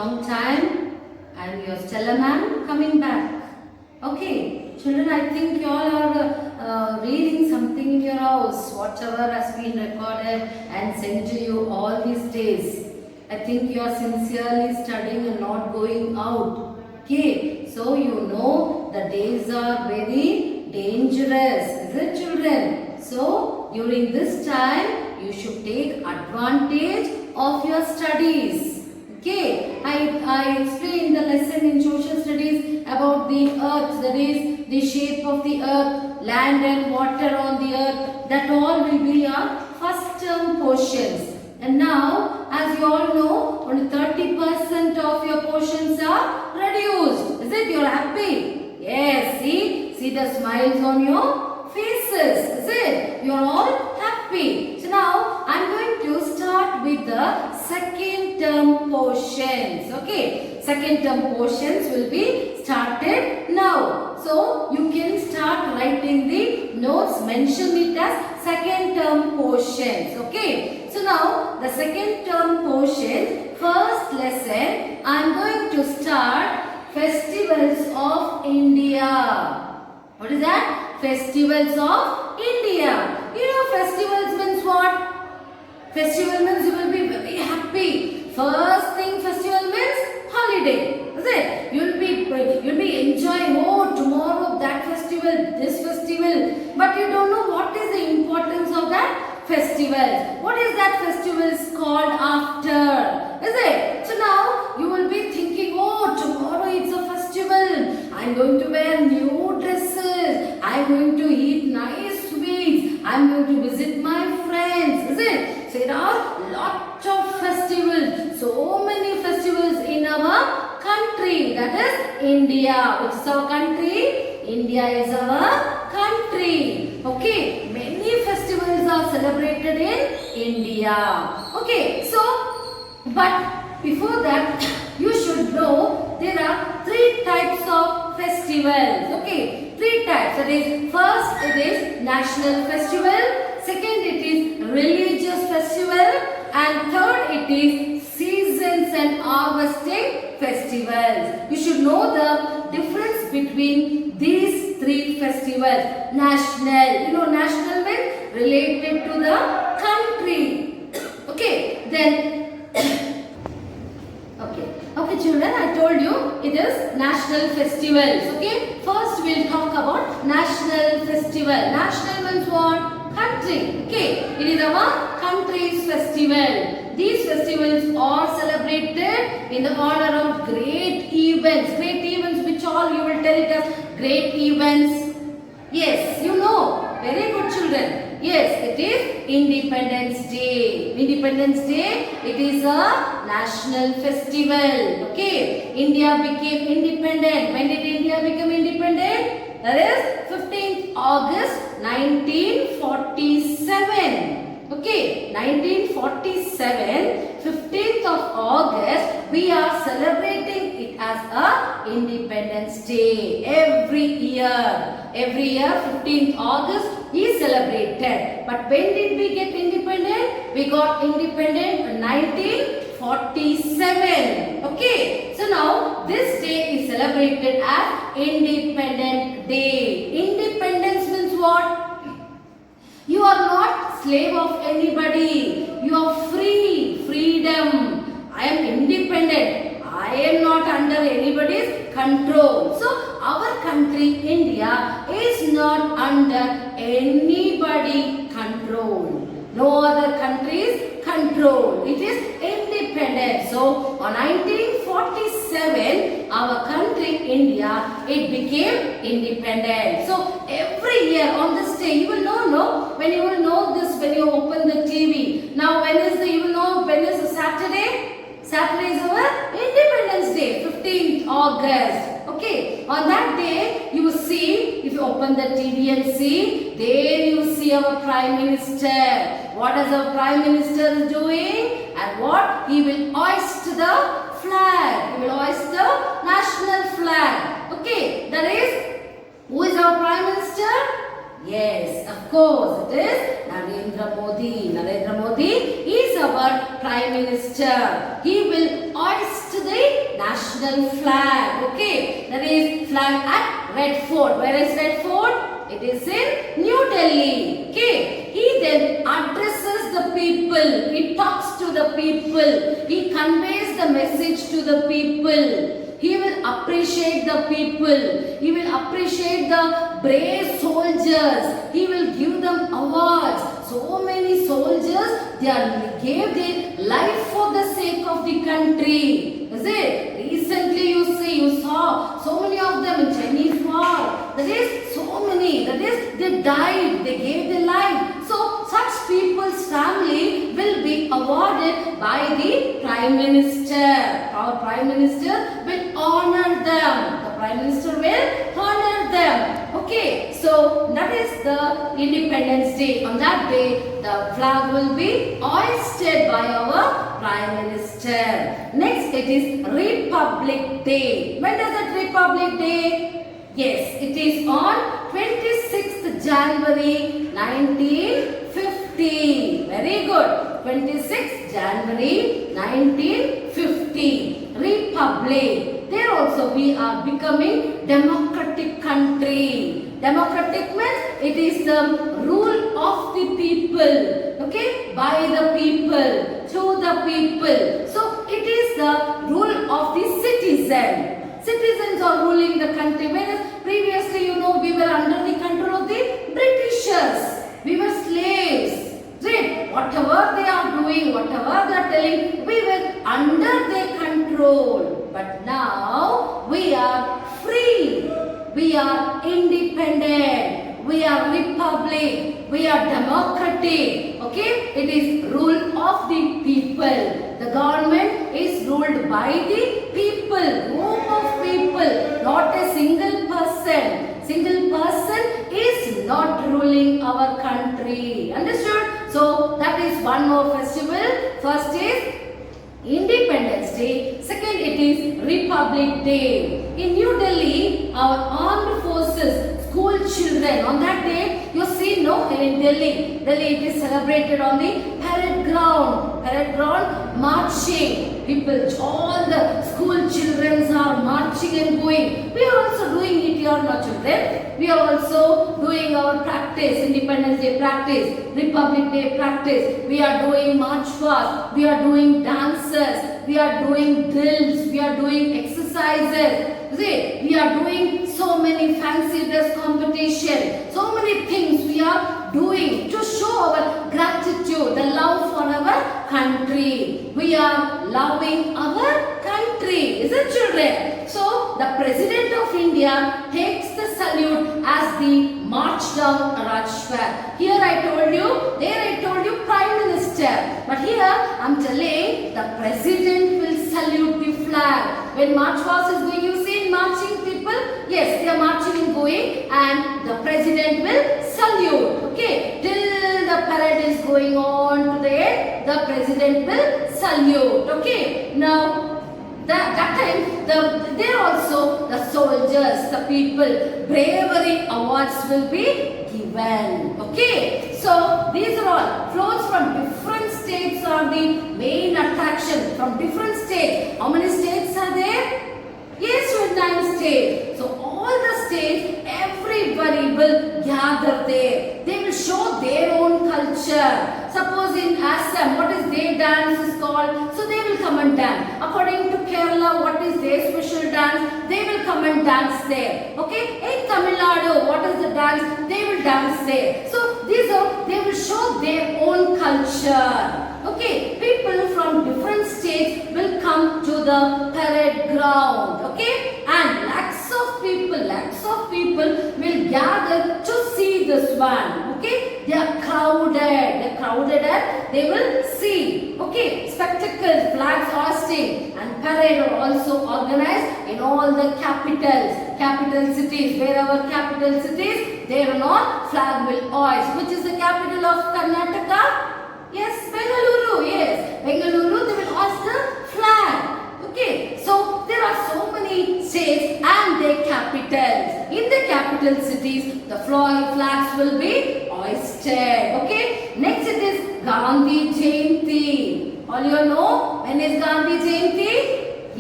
long time. I am your Stella ma'am coming back. Okay, children, I think you all are reading something in your house, whatever has been recorded and sent to you all these days. I think you are sincerely studying and not going out. Okay, so you know the days are very dangerous, is it, children? So during this time, you should take advantage of your studies. Okay, I explained the lesson in social studies about the earth, that is the shape of the earth, land and water on the earth. That all will be our first term portions. And now, as you all know, only 30% of your portions are reduced. Is it? You are happy? Yes, see the smiles on your faces. Is it? You are all happy. So now, I am going to start with the second term portions. Okay, second term portions will be started now. So you can start writing the notes, mention it as second term portions. Okay, so now the second term portion, first lesson, I am going to start Festivals of India. What is that? Festivals of India. You know, festivals means what? Festival means you will be very happy. First thing, festival means holiday. Is it? You'll be enjoying, oh, tomorrow that festival, this festival. But you don't know what is the importance of that festival. What is that festival called after? Is it? So now you will be thinking, oh, tomorrow it's a festival. I'm going to wear new dresses. I'm going to eat nice sweets. I'm going to visit my friends. Is it? So there are lots of festivals. So many festivals in our country. That is India. Which is our country? India is our country. Okay. Many festivals are celebrated in India. Okay. So, but before that, you should know there are three types of festivals. Okay. Three types. That is, first it is national festival. Second, it is religious festival. And third, it is seasons and harvesting festivals. You should know the difference between these three festivals. National, you know, national means related to the country. Okay, then, okay children, I told you it is national festivals. Okay, first we will talk about national festival. National means what? Country. Okay, it is our country's festival. These festivals are celebrated in the honor of great events. Great events, which all you will tell it as great events. Yes, you know. Very good, children. Yes, it is Independence Day. Independence Day, it is a national festival. Okay, India became independent. When did India become independent? That is 15th August 1947. Okay, 1947, 15th of August, we are celebrating it as a Independence Day every year. Every year, 15th August is celebrated. But when did we get independent? We got independent in 1947. Okay, so now this day is celebrated as Independent Day. Independence means what? You are not slave of anybody. You are free. Freedom. I am independent. I am not under anybody's control. So our country, India, is not under anybody control. No other country's control. It is independent. So on 1947, our country, India, it became independent. So every year on this day, you will know, when you will know this, when you open the TV. Now when is you will know when is the Saturday? Saturday is our Independence Day, 15th August. Okay, on that day, you will see, if you open the TV and see, there you see our Prime Minister. What is our Prime Minister doing? And what? He will hoist the flag. He will hoist the national flag. Okay, that is, who is our Prime Minister? Yes, of course, it is Narendra Modi. Narendra Modi is our Prime Minister. He will hoist the national flag. Okay, that is flag at Red Fort. Where is Red Fort? It is in New Delhi. Okay, he then addresses the people. He talks to the people. He conveys the message to the people. He will appreciate the people. He will appreciate the brave soldiers. He will give them awards. So many soldiers, they gave their life for the sake of the country. Is it? Recently you saw so many of them in Chinese war. That is, so many. That is, they died. They gave their life. So such people's family will be awarded by the Prime Minister. Our Prime Minister will honor them. The Prime Minister will honor them. Okay, so that is the Independence Day. On that day, the flag will be hoisted by our Prime Minister. Next, it is Republic Day. When does it Republic Day? Yes, it is on 26th January 1950. Very good. 26th January 1950. Republic. There also we are becoming democratic country. Democratic means it is the rule of the people. Okay, by the people, to the people. So it is the rule of the citizen. Citizens are ruling the country, whereas previously, we were under the control of the Britishers. We were slaves. Right? Whatever they are doing, whatever they are telling, we were under their control. But now we are free. We are independent. We are republic. We are democratic. Okay? It is rule of the people. The government is ruled by the people, group of people, not a single person. Single person is not ruling our country. Understood? So that is one more festival. First is Independence Day. Second, it is Republic Day. In New Delhi, our armed forces, school children, on that day, you see, in Delhi, it is celebrated on the parade ground. Parade ground, marching. People, all the school children are marching and going. We are also doing it here, no children. We are also doing our practice, Independence Day practice, Republic Day practice. We are doing march past. We are doing dances. We are doing drills. We are doing exercises. See, we are doing so many fancy dress competition. So many things we are doing to show our gratitude, the love for our country. We are loving our country. Is it, children? So, the President of India takes the salute as the march down Rajpath. Here I told you, there I told you Prime Minister. But here I am telling the President will salute the flag. When march past is going, you see marching people? Yes, they are marching and going, and the President will salute. Okay, till the parade is going on to the end, the President will salute. Okay, now that time, there also the soldiers, the people, bravery awards will be given. Okay, so these are all floats from different states are the main attraction. From different states. How many states are there? Yes, 9 states. So all the states, everybody will gather there. They will show their own culture. Suppose in Assam, what is their dance is called? So they will come and dance. According to Kerala, what is their special dance? They will come and dance there. Okay? In Tamil Nadu, what is the dance? They will dance there. So these are, they will show their own culture. Okay, people from different states will come to the parade ground. Okay, and lakhs of people will gather to see this one. Okay, they are crowded and they will see. Okay, spectacles, flags hoisting and parade are also organized in all the capital cities. Wherever capital cities, there and all flag will hoist. Which is the capital of Karnataka? Yes, Bengaluru. Yes, Bengaluru. They will hoist the flag. Okay, so there are so many states and their capitals. In the capital cities, the flags will be hoisted. Okay, next it is Gandhi Jayanti. All you know, when is Gandhi Jayanti?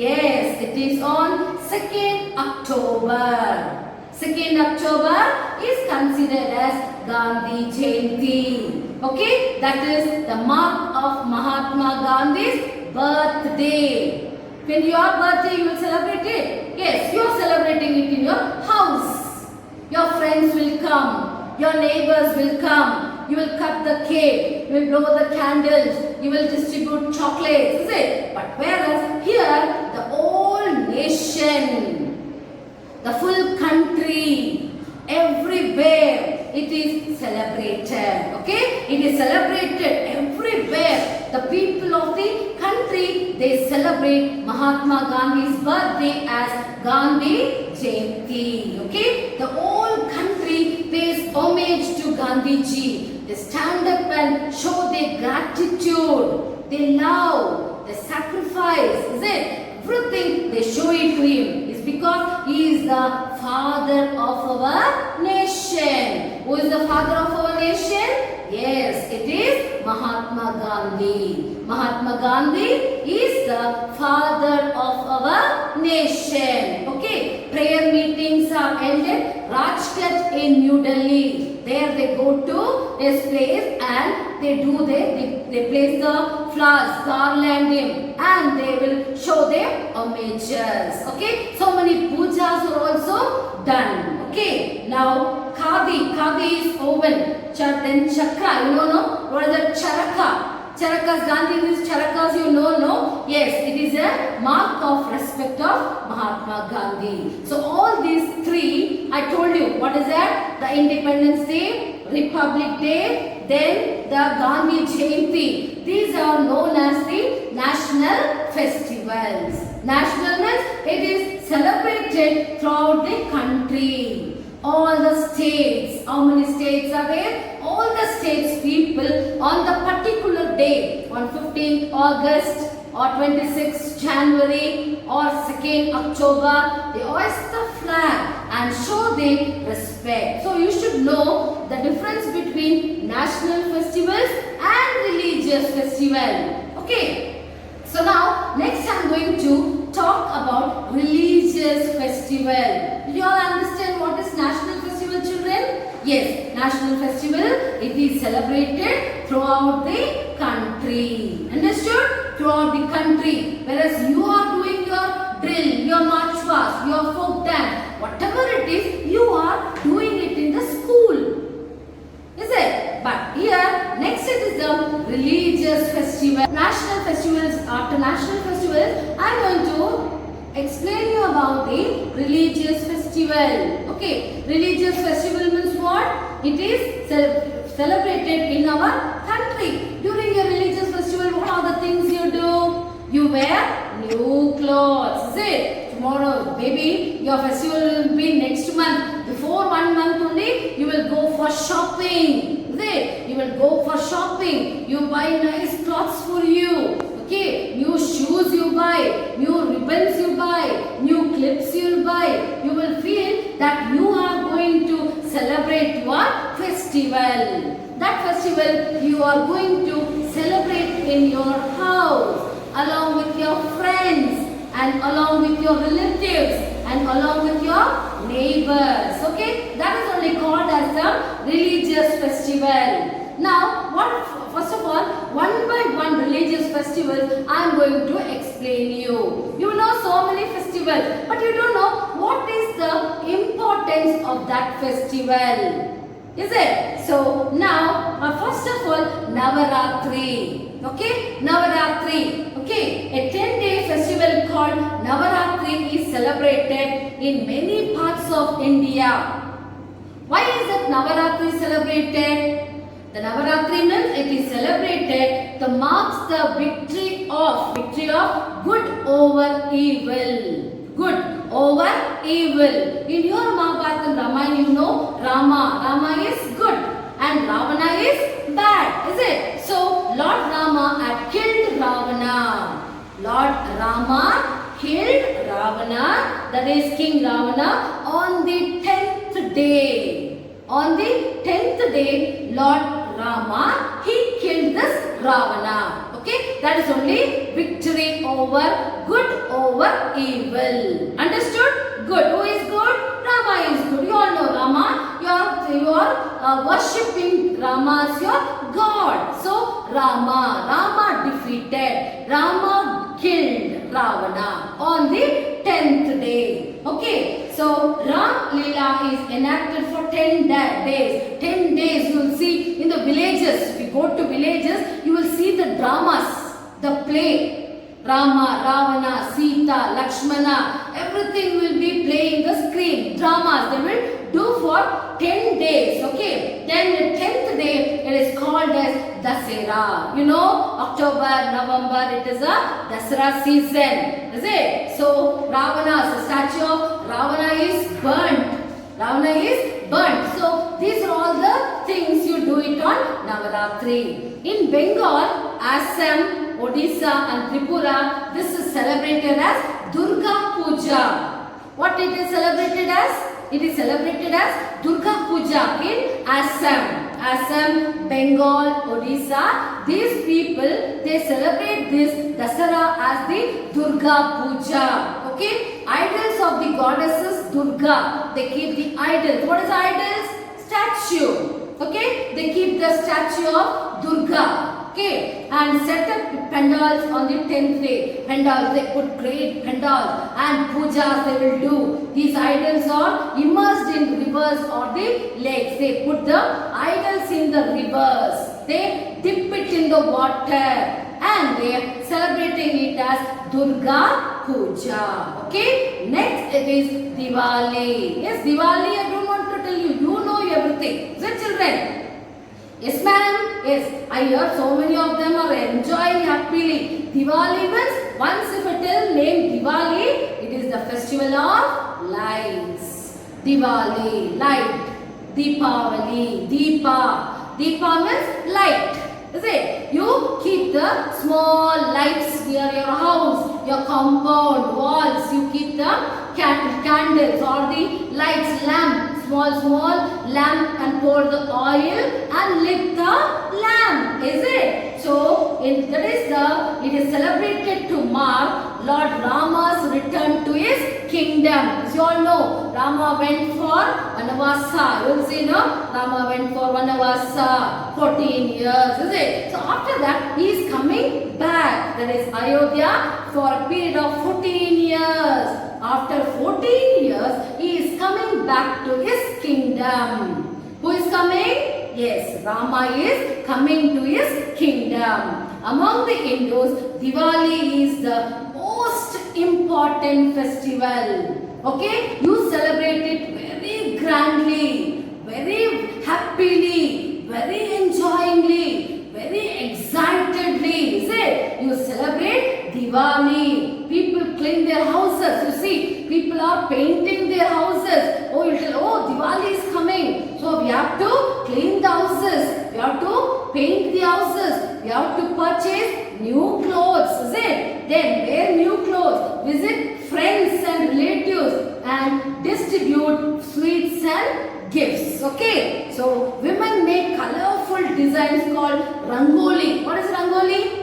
Yes, it is on 2nd October. 2nd October is considered as Gandhi Jayanti. Okay, that is the mark of Mahatma Gandhi's birthday. When your birthday you will celebrate it? Yes, you are celebrating it in your house. Your friends will come, your neighbors will come, you will cut the cake, you will blow the candles, you will distribute chocolates, is it? But whereas here the whole nation, the full country, everywhere it is celebrated. Okay? It is celebrated everywhere. The people of the country, they celebrate Mahatma Gandhi's birthday as Gandhi Jayanti. Okay? The whole country pays homage to Gandhi ji. They stand up and show their gratitude. They love, they sacrifice, is it? Everything they show it to him is because he is the father of our nation. Who is the father of our nation? Yes, it is Mahatma Gandhi. Mahatma Gandhi is the father of our nation. Okay, prayer meetings are held at Rajghat in New Delhi. There they go to this place and they place the flowers, garland him, and they will show their homages. Okay, so many pujas are also done. Okay, now khadi is woven. Then chakra, you know, no? What is that? Charaka. Charakas, Gandhi is charakas, you know, no? Yes, it is a mark of respect of Mahatma Gandhi. So all these three, I told you, what is that? The Independence Day, Republic Day, then the Gandhi Jayanti. These are known as the national festivals. National means it is celebrated throughout the country. All the states, how many states are there? All the states people on the particular day, on 15th August or 26th January or 2nd October, they hoist the flag and show their respect. So you should know the difference between national festivals and religious festival. Okay. So now next I am going to talk about religious festival. Do you all understand what is national festival, children? Yes, national festival, it is celebrated throughout the country. Understood? Throughout the country. Whereas you are doing your drill, your march past, your folk dance, whatever it is, you are doing it in the school. Is it? But here, next it is the religious festival. National festivals, after national festivals, I am going to explain you about the religious festival. Okay, religious festival means what? It is celebrated in our country. During your religious festival, what are the things you do? You wear new clothes, is it? Tomorrow, maybe your festival will be next month. Before 1 month only, you will go for shopping, is it? You will go for shopping. You buy nice clothes for you. Okay, new shoes you buy, new ribbons you buy, new clips you buy. You will feel that you are going to celebrate your festival. That festival you are going to celebrate in your house, along with your friends and along with your relatives and along with your neighbors. Okay, that is only called as the religious festival. Now, first of all, one by one religious festivals I am going to explain you. You know so many festivals, but you don't know what is the importance of that festival. Is it? So now, first of all, Navaratri. Okay, Navaratri. Okay, a 10-day festival called Navaratri is celebrated in many parts of India. Why is that Navaratri celebrated? The Navaratri means it is celebrated to marks the victory of good over evil. Good over evil. In your Mahabharata and Ramayana, you know Rama is good and Ravana is bad, is it? So Lord Rama had killed Ravana. Lord Rama killed Ravana, that is King Ravana, on the 10th day. On the 10th day, Lord Rama, he killed this Ravana. Okay. Okay, that is only victory over good over evil. Understood? Good. Who is good? Rama is good. You all know Rama. You are worshipping Rama as your God. So Rama defeated. Rama killed Ravana on the 10th day. Okay, so Ram Leela is enacted for 10 days. 10 days you will see in the villages. If you go to villages, you will see the dramas, the play. Rama, Ravana, Sita, Lakshmana, everything will be playing the screen. Dramas they will do for 10 days. Okay, then the 10th day it is called as Dasera. You know, October, November, it is a Dasera season. Is it? So Ravana, the statue of Ravana is burnt. Ravana is burnt. So these are all the things you do it on Navaratri. In Bengal, Assam, Odisha and Tripura, this is celebrated as Durga Puja. What it is celebrated as? It is celebrated as Durga Puja in Assam. Assam, Bengal, Odisha, these people, they celebrate this Dasara as the Durga Puja. Okay, idols of the goddesses Durga, they keep the idols. What is idols? Statue. Okay, they keep the statue of Durga. Okay, and set up pandals on the 10th day. Pandals, they put great pandals and pujas they will do. These idols are immersed in rivers or the lakes. They put the idols in the rivers. They dip it in the water and they are celebrating it as Durga Puja. Okay, next it is Diwali. Yes, Diwali, I don't want to tell you. You know everything. Is it, children? Yes, ma'am. Yes, I hear so many of them are enjoying happily. Diwali means, once if I tell name Diwali, it is the festival of lights. Diwali, light. Deepavali, Deepa. Deepa means light. Is it? You keep the small lights near your house, your compound, walls. You keep the candles or the lights, lamp. Small lamp and pour the oil and lit the lamp. Is it? So it is celebrated to mark Lord Rama's return to his kingdom. As you all know, Rama went for Vanavasa. You will see, no? Rama went for Vanavasa 14 years. Is it? So after that, he is coming back. That is Ayodhya for a period of 14 years. After 14 years, he is coming back to his kingdom. Who is coming? Yes, Rama is coming to his kingdom. Among the Hindus, Diwali is the most important festival. Okay, you celebrate it very grandly, very happily, very enjoyingly, very excitedly. Is it? You celebrate Diwali. People clean their houses. You see, people are painting their houses. Oh, you tell, oh, Diwali is coming. So we have to clean the houses. We have to paint the houses. We have to purchase new clothes. Is it? Then wear new clothes. Visit friends and relatives and distribute sweets and gifts. Okay. So women make colorful designs called Rangoli. What is Rangoli?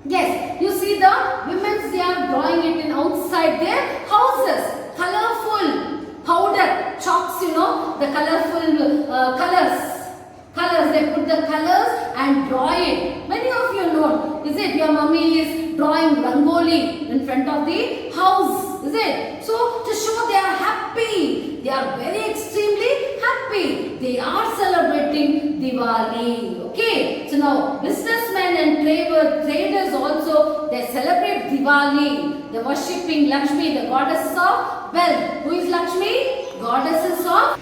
Yes, you see the women, they are drawing it in outside their houses. Colorful powder, chalks, you know, the colorful colors, they put the colors and draw it. Many of you know, is it? Your mummy is drawing Rangoli in front of the house, is it? So to show they are happy, they are very extremely happy. They are celebrating Diwali. Okay, so now businessmen and traders also, they celebrate Diwali. They are worshipping Lakshmi, the goddess of wealth. Who is Lakshmi? Goddesses of.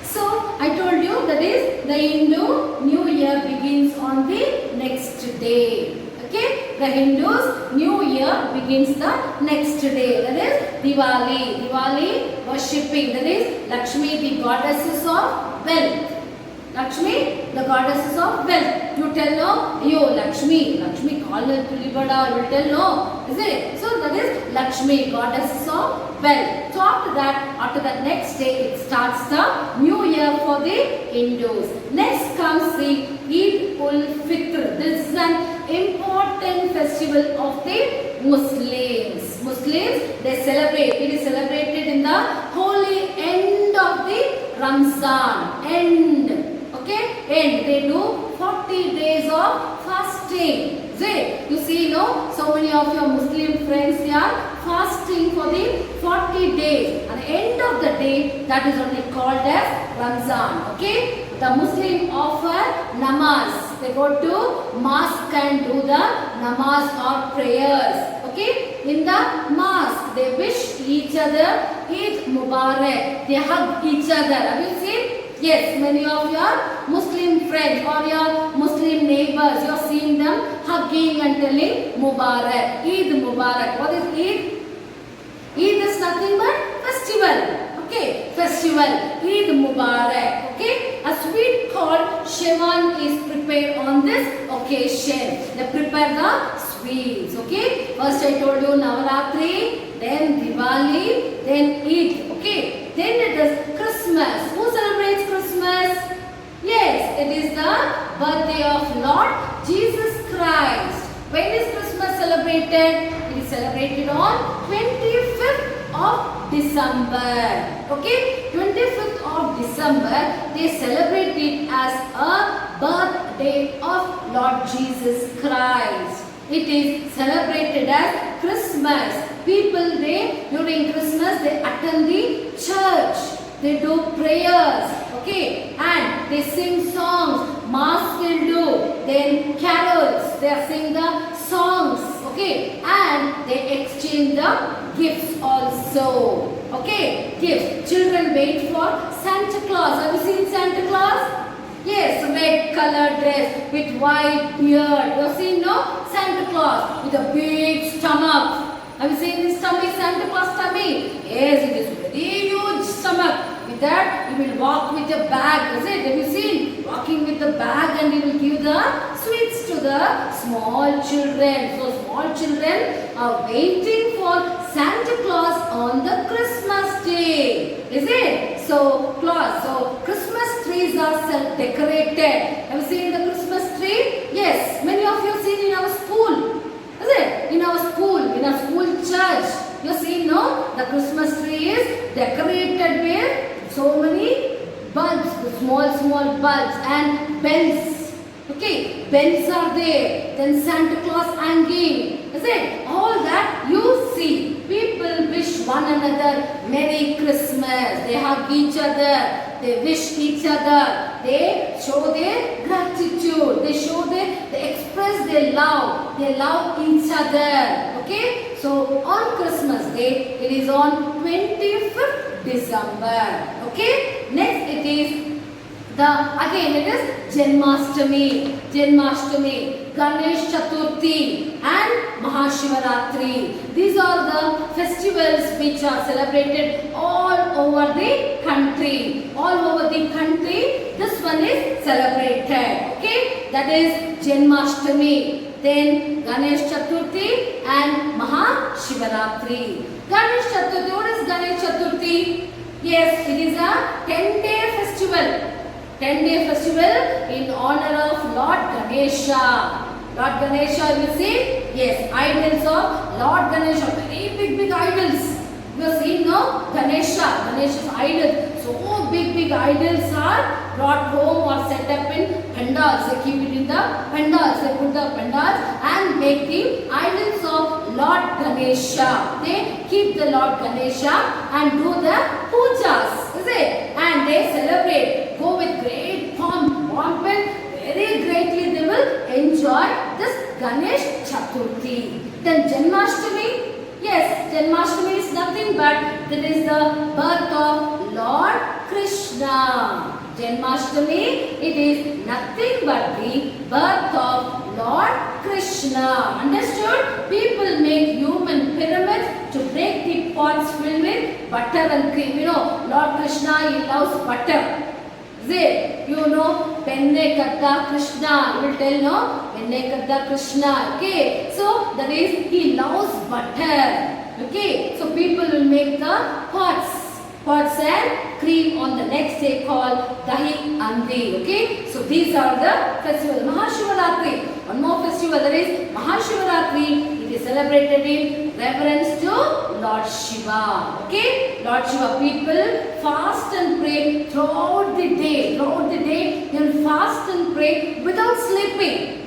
So I told you that is the Hindu New Year begins on the next day. Okay, the Hindus New Year begins the next day. That is Diwali. Diwali worshipping. That is Lakshmi, the goddesses of wealth. Lakshmi, the goddess of wealth. You tell no, yo Lakshmi call her Tulibada, you tell no, is it? So that is Lakshmi, goddess of wealth. So after that next day it starts the new year for the Hindus. Next comes the Eid ul Fitr. This is an important festival of the Muslims. Muslims, they celebrate. It is celebrated in the holy end of the Ramzan. End. Okay, and they do 40 days of fasting. You see, so many of your Muslim friends, they are fasting for the 40 days. At the end of the day, that is only called as Ramzan. Okay, the Muslim offer namaz. They go to mosque and do the namaz or prayers. Okay, in the mosque, they wish each other Eid Mubarak. They hug each other. Have you seen? Yes, many of your Muslim friends or your Muslim neighbors, you are seeing them hugging and telling Mubarak, Eid Mubarak. What is Eid? Eid is nothing but festival. Okay, festival, Eid Mubarak. Okay, a sweet called Shewan is prepared on this occasion. They prepare the sweets. Okay, first I told you Navaratri, then Diwali, then Eid. Okay, then it is Christmas. Who celebrates Christmas? Yes, it is the birthday of Lord Jesus Christ. When is Christmas celebrated? It is celebrated on 25th of December. Okay, 25th of December, they celebrate it as a birthday of Lord Jesus Christ. It is celebrated as Christmas. People, during Christmas, they attend the church. They do prayers. Okay, and they sing songs. Mass will do. Then carols. They are singing the songs. Okay, and they exchange the gifts also. Okay, gifts. Children wait for Santa Claus. Have you seen Santa Claus? Yes, red colored dress with white beard. You have seen, no? Santa Claus with a big stomach. Have you seen this tummy, Santa Claus tummy? Yes, it is very huge stomach. With that, he will walk with a bag. Is it? Have you seen? Walking with the bag and he will give the sweets to the small children. So small children are waiting for Santa Claus on the Christmas day. Is it? So Christmas trees are self-decorated. Have you seen the Christmas tree? Yes, many of you have seen in our school. Is it? In our school church. You see, no? The Christmas tree is decorated with so many bulbs, small bulbs and bells. Okay, bells are there. Then Santa Claus hanging. Is it? All that you see. People wish one another Merry Christmas. They hug each other. They wish each other. They show their gratitude. They express their love. They love each other. Okay? So on Christmas Day, it is on 25th December. Okay? Next it is Janmashtami, Ganesh Chaturthi and Mahashivaratri. These are the festivals which are celebrated all over the country. All over the country, this one is celebrated. Okay, that is Janmashtami. Then Ganesh Chaturthi and Mahashivaratri. Ganesh Chaturthi, what is Ganesh Chaturthi? Yes, it is a 10-day festival. 10-day festival in honor of Lord Ganesha. Lord Ganesha, you see? Yes, idols of Lord Ganesha. Very big idols. You have seen, no? Ganesha's idol. So big idols are brought home or set up in pandals. They keep it in the pandals. They put the pandals and make the idols of Lord Ganesha. They keep the Lord Ganesha and do the pujas. Is it? And they celebrate. Go with great pomp and very greatly they will enjoy this Ganesh Chaturthi. Then Janmashtami. Yes, Janmashtami is nothing but that is the birth of Lord Krishna. Janmashtami, it is nothing but the birth of Lord Krishna. Understood? People make human pyramids to break the pots filled with butter and cream. You know, Lord Krishna, he loves butter. Is it? You know, Penne Katta Krishna. You will tell, no? Penne Katta Krishna. Okay. So, that is, he loves butter. Okay. So, people will make the pots and cream on the next day called Dahi Andi. Okay. So, these are the festivals. Mahashivaratri. One more festival, that is Mahashivaratri. It is celebrated in reverence to Lord Shiva. Okay. Lord Shiva, people fast and pray throughout the day. Throughout the day, they will fast and pray without sleeping.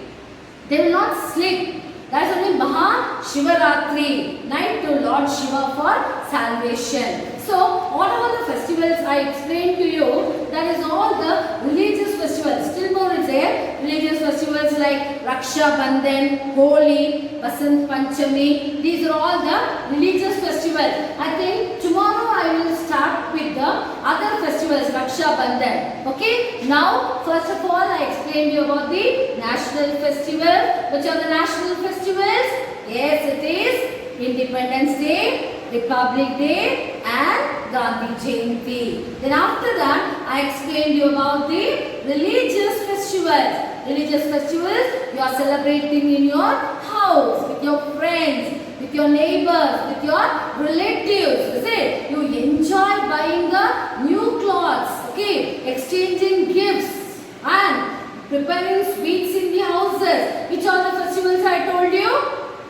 They will not sleep. That is only Mahashivaratri, night to Lord Shiva for salvation. So, whatever the festivals I explained to you, that is all the religious festivals. Still more is there. Religious festivals like Raksha Bandhan, Holi, Basant Panchami. These are all the religious festivals. I think tomorrow I will start with the other festivals, Raksha Bandhan. Okay. Now, first of all, I explained you about the national festival. Which are the national festivals? Yes, it is Independence Day, Republic Day and Gandhi Jayanti. Then after that, I explained you about the religious festivals. Religious festivals you are celebrating in your house, with your friends, with your neighbors, with your relatives. Is it? You enjoy buying the new clothes, okay, exchanging gifts and preparing sweets in the houses. Which are the festivals I told you?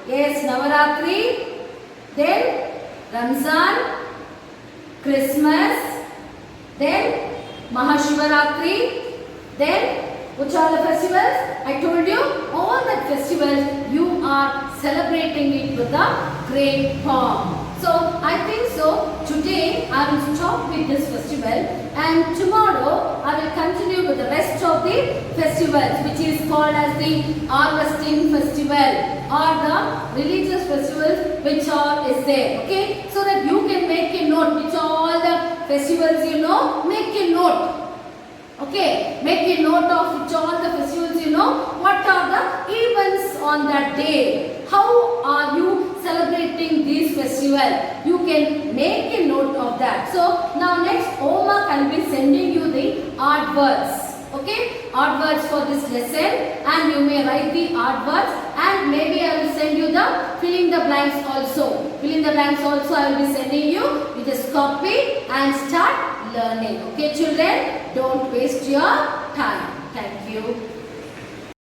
Yes, Navaratri, then Ramzan, Christmas, then Mahashivaratri, then which are the festivals? I told you all the festivals you are celebrating it with a great pomp. So I think so today I will stop with this festival and tomorrow I will continue with the rest of the festivals which is called as the harvesting festival or the religious festivals which is there. Okay, so that you can make a note which are all the festivals you know, make a note. Okay, make a note of which all the festivals you know, what are the events on that day, how are you celebrating these festivals. You can make a note of that. So now next homework I will be sending you the art words. Okay, art words for this lesson and you may write the art words and maybe I will send you the filling the blanks also. Filling the blanks also I will be sending you. You just copy and start learning. Okay children, don't waste your time. Thank you.